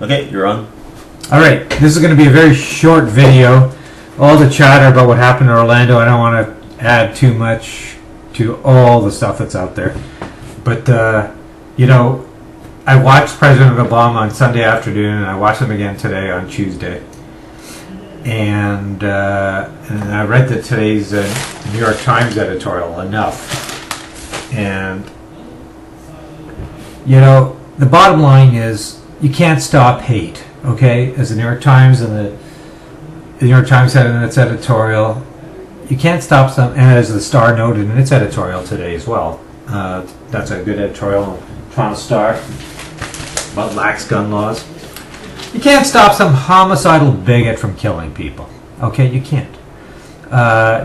Okay, you're on. Alright, this is going to be a very short video. All the chatter about what happened in Orlando, I don't want to add too much to all the stuff that's out there. But, I watched President Obama on Sunday afternoon, and I watched him again today on Tuesday. And I read today's New York Times editorial, Enough. And, the bottom line is, you can't stop hate, okay? As the New York Times and the New York Times said in its editorial, you can't stop some, and as the Star noted in its editorial today as well. That's a good editorial, Toronto Star, about lax gun laws. You can't stop some homicidal bigot from killing people, okay? You can't.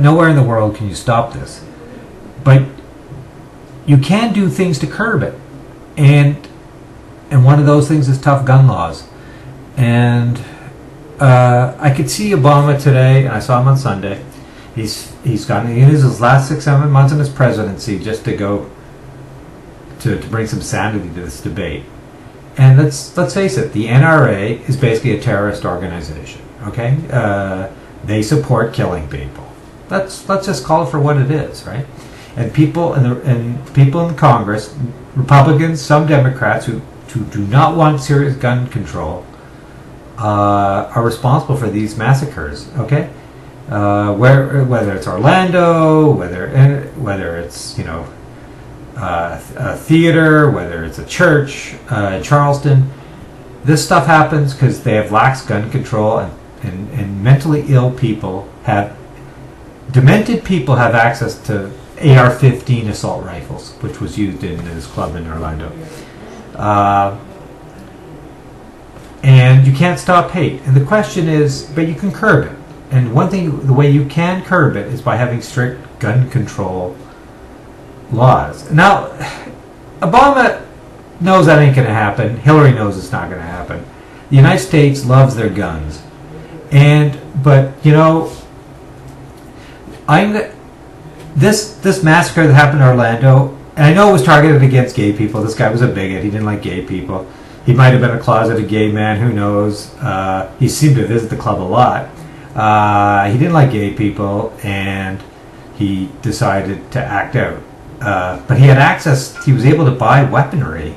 Nowhere in the world can you stop this. But you can do things to curb it. And one of those things is tough gun laws. And I could see Obama today, and I saw him on Sunday. He used his last 6-7 months in his presidency just to go to bring some sanity to this debate. And let's face it, the NRA is basically a terrorist organization. Okay, they support killing people. Let's just call it for what it is, right? And people in Congress, Republicans, some Democrats who do not want serious gun control are responsible for these massacres. Okay, whether it's Orlando, whether it's a theater, whether it's a church in Charleston, this stuff happens because they have lax gun control, and mentally ill people demented people have access to AR-15 assault rifles, which was used in this club in Orlando. And you can't stop hate. And the question is, but you can curb it. And the way you can curb it is by having strict gun control laws. Now, Obama knows that ain't going to happen. Hillary knows it's not going to happen. The United States loves their guns. But this massacre that happened in Orlando, and I know it was targeted against gay people. This guy was a bigot. He didn't like gay people. He might have been a closeted gay man. Who knows? He seemed to visit the club a lot. He didn't like gay people, and he decided to act out. But he had access. He was able to buy weaponry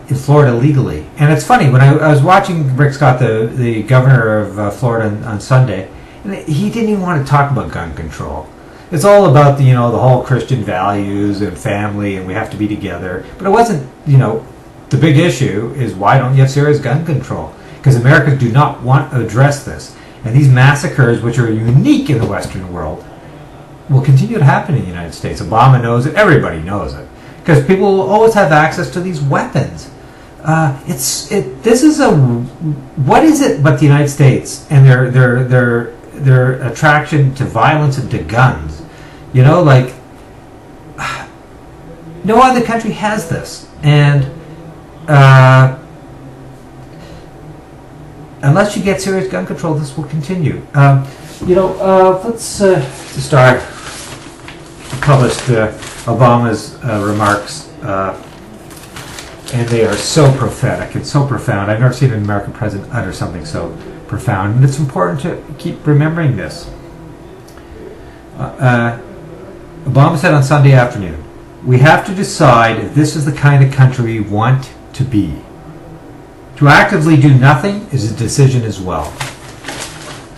in Florida legally. And it's funny, when I was watching Rick Scott, the governor of Florida, on Sunday, and he didn't even want to talk about gun control. It's all about the whole Christian values and family, and we have to be together. But it wasn't, the big issue is, why don't you have serious gun control? Because Americans do not want to address this. And these massacres, which are unique in the Western world, will continue to happen in the United States. Obama knows it. Everybody knows it. Because people will always have access to these weapons. This is what is it but the United States and their attraction to violence and to guns? No other country has this, and unless you get serious gun control, this will continue. Let's start. Published Obama's remarks, and they are so prophetic and so profound. I've never seen an American president utter something so profound, and it's important to keep remembering this. Obama said on Sunday afternoon, "We have to decide if this is the kind of country we want to be. To actively do nothing is a decision as well."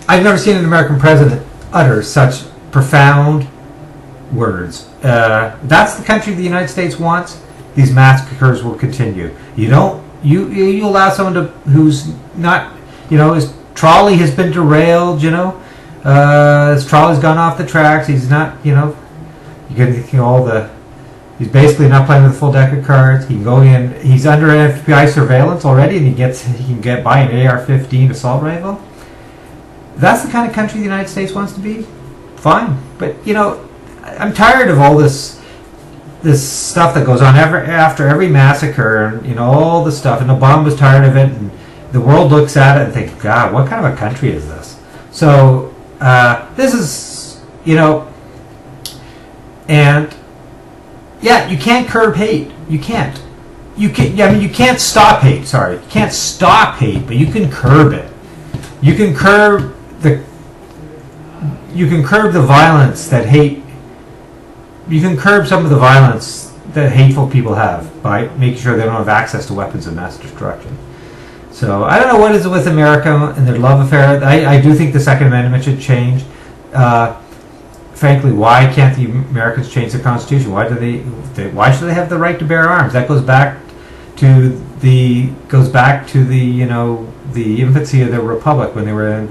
I've never seen an American president utter such profound words. That's the country the United States wants. These massacres will continue. You allow someone who's not, his trolley has been derailed. His trolley's gone off the tracks. He's not, he's basically not playing with a full deck of cards. He can go in. He's under FBI surveillance already, and he can get by an AR-15 assault rifle. That's the kind of country the United States wants to be. Fine, but I'm tired of all this stuff that goes on after every massacre, and all the stuff. And Obama was tired of it, and the world looks at it and thinks, God, what kind of a country is this? So this is, and yeah, you can't curb hate. You can't. you can. I mean, you can't stop hate. Sorry, you can't stop hate, but you can curb it. You can curb the. You can curb the violence that hate. You can curb some of the violence that hateful people have by making sure they don't have access to weapons of mass destruction. So I don't know what is it with America and their love affair. I do think the Second Amendment should change. Frankly, why can't the Americans change the Constitution? Why why should they have the right to bear arms? That goes back to the the infancy of the Republic when they were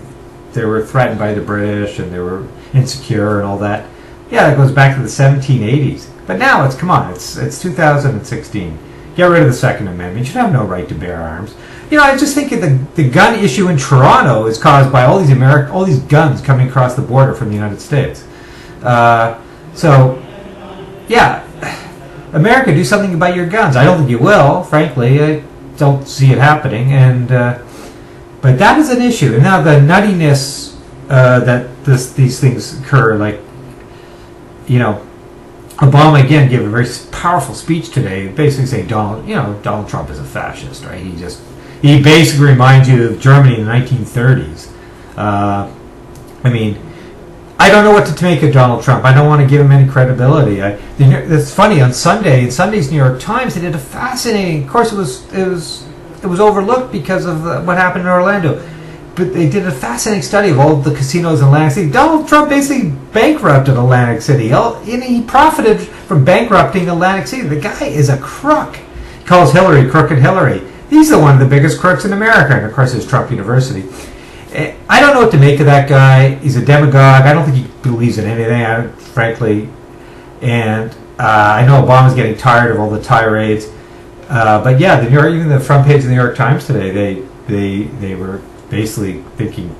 threatened by the British and they were insecure and all that. Yeah, that goes back to the 1780s. But now it's 2016. Get rid of the Second Amendment. You should have no right to bear arms. I just think the gun issue in Toronto is caused by all these guns coming across the border from the United States. America, do something about your guns. I don't think you will, frankly. I don't see it happening. But that is an issue. And now the nuttiness that these things occur, like, Obama again gave a very powerful speech today, basically saying Donald Trump is a fascist, right? He basically reminds you of Germany in the 1930s. I don't know what to make of Donald Trump. I don't want to give him any credibility. It's funny, in Sunday's New York Times, they did a fascinating. Of course, it was overlooked because of what happened in Orlando. But they did a fascinating study of all of the casinos in Atlantic City. Donald Trump basically bankrupted Atlantic City. He profited from bankrupting Atlantic City. The guy is a crook. He calls Hillary Crooked Hillary. He's one of the biggest crooks in America. And of course, there's Trump University. I don't know what to make of that guy. He's a demagogue. I don't think he believes in anything, frankly. And I know Obama's getting tired of all the tirades. But yeah, even the front page of the New York Times today, they were basically thinking,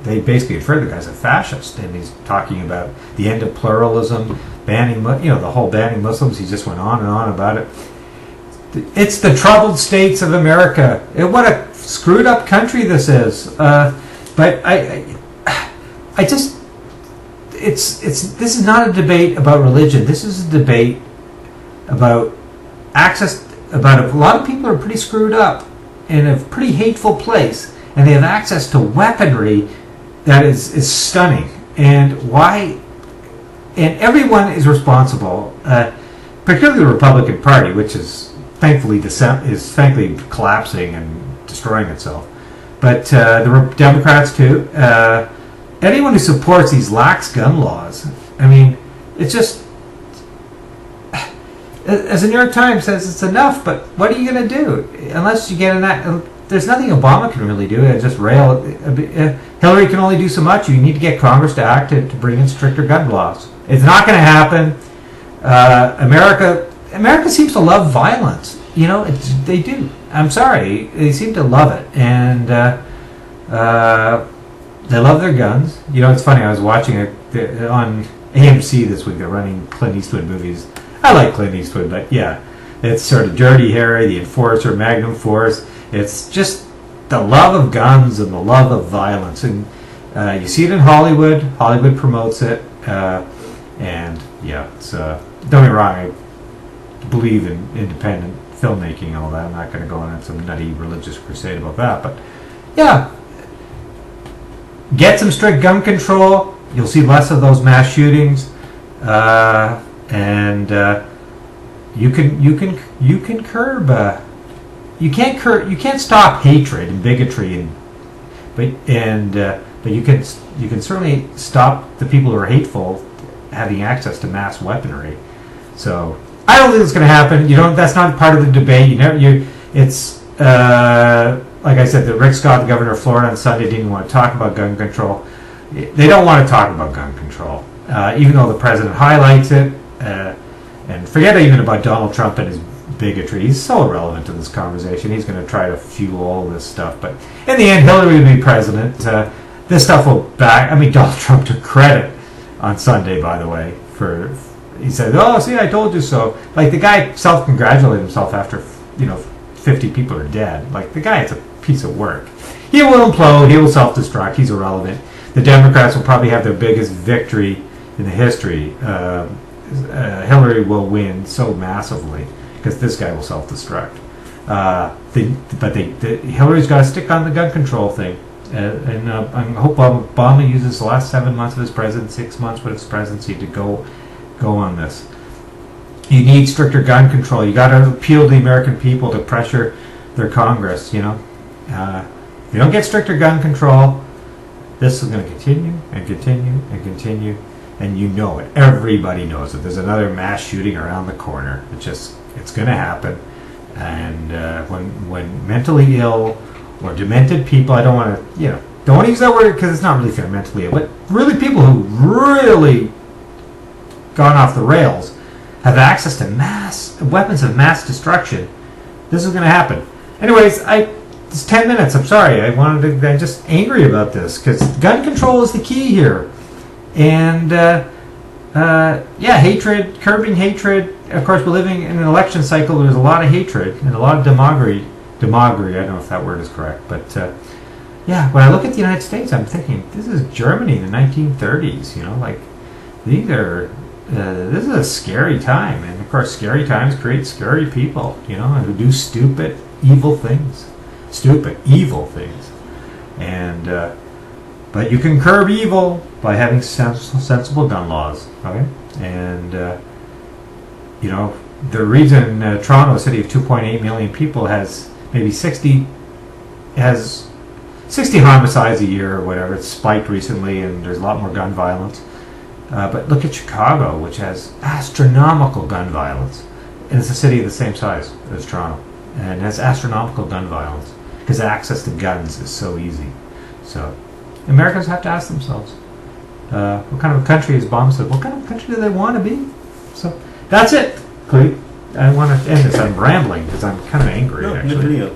they basically inferred the guy's a fascist, and he's talking about the end of pluralism, banning, the whole banning Muslims. He just went on and on about it. It's the troubled states of America. What a screwed up country this is. But this is not a debate about religion. This is a debate about access. About a lot of people are pretty screwed up in a pretty hateful place, and they have access to weaponry that is stunning. And why? And everyone is responsible, particularly the Republican Party, which is thankfully collapsing and destroying itself. But the Democrats too. Anyone who supports these lax gun laws. It's just, as the New York Times says, it's enough. But what are you going to do unless you get there's nothing Obama can really do. Just rail. Hillary can only do so much. You need to get Congress to act to bring in stricter gun laws. It's not going to happen. America seems to love violence. They do. I'm sorry, they seem to love it, and they love their guns. It's funny. I was watching it on AMC this week. They're running Clint Eastwood movies. I like Clint Eastwood, but yeah, it's sort of Dirty Harry, The Enforcer, Magnum Force. It's just the love of guns and the love of violence, and you see it in Hollywood. Hollywood promotes it, and yeah, it's don't get me wrong. I believe in independent filmmaking and all that. I'm not going to go on some nutty religious crusade about that, but yeah, get some strict gun control. You'll see less of those mass shootings, and you can curb. You can't stop hatred and bigotry, but you can certainly stop the people who are hateful having access to mass weaponry. So I don't think it's going to happen. That's not part of the debate. It's like I said, that Rick Scott, the governor of Florida, on Sunday didn't want to talk about gun control. They don't want to talk about gun control, even though the president highlights it. And forget even about Donald Trump and his bigotry. He's so irrelevant to this conversation. He's going to try to fuel all this stuff. But in the end, Hillary will be president. This stuff will back. Donald Trump took credit on Sunday, by the way, he said, "Oh, see, I told you so." Like, the guy self-congratulated himself after 50 people are dead. Like, the guy is a piece of work. He will implode. He will self-destruct. He's irrelevant. The Democrats will probably have their biggest victory in the history. Hillary will win so massively because this guy will self-destruct. Hillary's got to stick on the gun control thing. I hope Obama uses the last 7 months of his presidency, 6 months of his presidency to go on this. You need stricter gun control. You got to appeal to the American people to pressure their Congress. You know, if you don't get stricter gun control, this is going to continue and continue and continue, and you know it. Everybody knows it. There's another mass shooting around the corner. It's going to happen, and when mentally ill or demented people, I don't want to, don't want to use that word because it's not really fair, mentally ill, but really people who really gone off the rails have access to weapons of mass destruction. This is going to happen. Anyways, it's 10 minutes. I'm sorry. I'm just angry about this because gun control is the key here. And, hatred, curbing hatred. Of course, we're living in an election cycle where there's a lot of hatred and a lot of demagoguery. I don't know if that word is correct. But, when I look at the United States, I'm thinking, this is Germany in the 1930s. This is a scary time. And, of course, scary times create scary people, who do stupid, evil things. And but you can curb evil by having sensible gun laws. Okay, and the reason Toronto, a city of 2.8 million people, has maybe 60 homicides a year or whatever. It's spiked recently, and there's a lot more gun violence. But look at Chicago, which has astronomical gun violence, and it's a city of the same size as Toronto, and has astronomical gun violence because access to guns is so easy. So Americans have to ask themselves, what kind of a country, as Bob said, what kind of country do they want to be? So that's it, Clete. I want to end this. I'm rambling because I'm kind of angry, No, actually. good video.